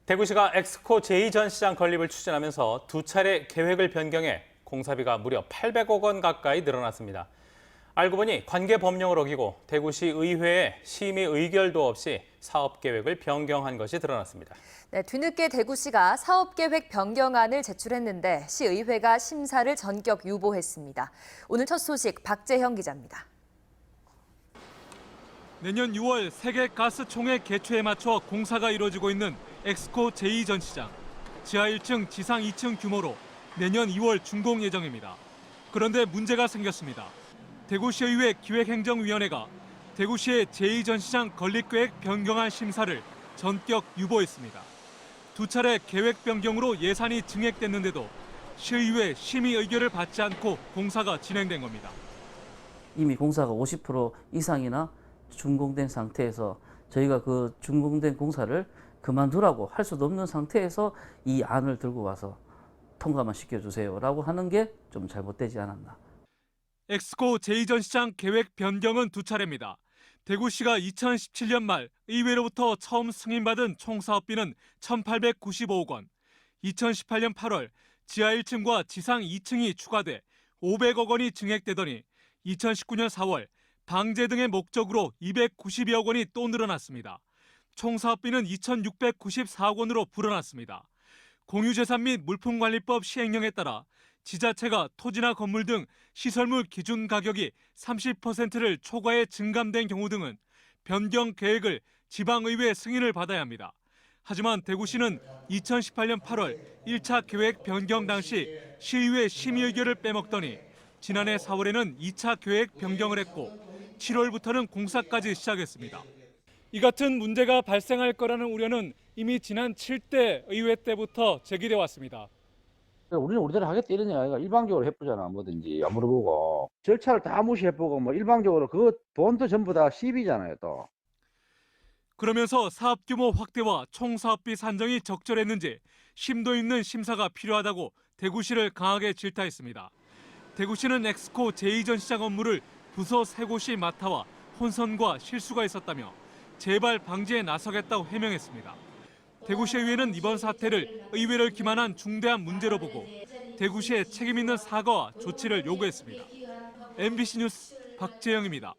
대구시가 엑스코 제2전 시장 건립을 추진하면서 두 차례 계획을 변경해 공사비가 무려 800억 원 가까이 늘어났습니다. 알고 보니 관계 법령을 어기고 대구시 의회에 심의 의결도 없이 사업 계획을 변경한 것이 드러났습니다. 네, 뒤늦게 대구시가 사업계획 변경안을 제출했는데 시의회가 심사를 전격 유보했습니다. 오늘 첫 소식 박재형 기자입니다. 내년 6월 세계 가스 총회 개최에 맞춰 공사가 이루어지고 있는 엑스코 제2전 시장. 지하 1층, 지상 2층 규모로 내년 2월 준공 예정입니다. 그런데 문제가 생겼습니다. 대구시의회 기획행정위원회가 대구시의 제2전 시장 건립계획 변경안 심사를 전격 유보했습니다. 두 차례 계획 변경으로 예산이 증액됐는데도 시의회 심의 의결을 받지 않고 공사가 진행된 겁니다. 이미 공사가 50% 이상이나 준공된 상태에서 저희가 그 준공된 공사를 그만두라고 할 수도 없는 상태에서 이 안을 들고 와서 통과만 시켜주세요라고 하는 게 좀 잘못되지 않았나. 엑스코 제2전 시장 계획 변경은 두 차례입니다. 대구시가 2017년 말 의회로부터 처음 승인받은 총 사업비는 1,895억 원, 2018년 8월 지하 1층과 지상 2층이 추가돼 500억 원이 증액되더니 2019년 4월 방제 등의 목적으로 292억 원이 또 늘어났습니다. 총 사업비는 2,694억 원으로 불어났습니다. 공유재산 및 물품관리법 시행령에 따라 지자체가 토지나 건물 등 시설물 기준 가격이 30%를 초과해 증감된 경우 등은 변경 계획을 지방의회 승인을 받아야 합니다. 하지만 대구시는 2018년 8월 1차 계획 변경 당시 시의회 심의 의결을 빼먹더니 지난해 4월에는 2차 계획 변경을 했고 7월부터는 공사까지 시작했습니다. 이 같은 문제가 발생할 거라는 우려는 이미 지난 7대 의회 때부터 제기돼 왔습니다. 우리는 우리대로 하겠다 이런 얘기가 일방적으로 해보잖아. 뭐든지 안 물어보고 절차를 다 무시해보고 뭐 일방적으로 그 돈도 전부 다 시비잖아요 또. 그러면서 사업 규모 확대와 총 사업비 산정이 적절했는지 심도 있는 심사가 필요하다고 대구시를 강하게 질타했습니다. 대구시는 엑스코 제2전 시장 업무를 부서 3곳이 맡아와 혼선과 실수가 있었다며 재발 방지에 나서겠다고 해명했습니다. 대구시의회는 이번 사태를 의회를 기만한 중대한 문제로 보고 대구시에 책임 있는 사과와 조치를 요구했습니다. MBC 뉴스 박재영입니다.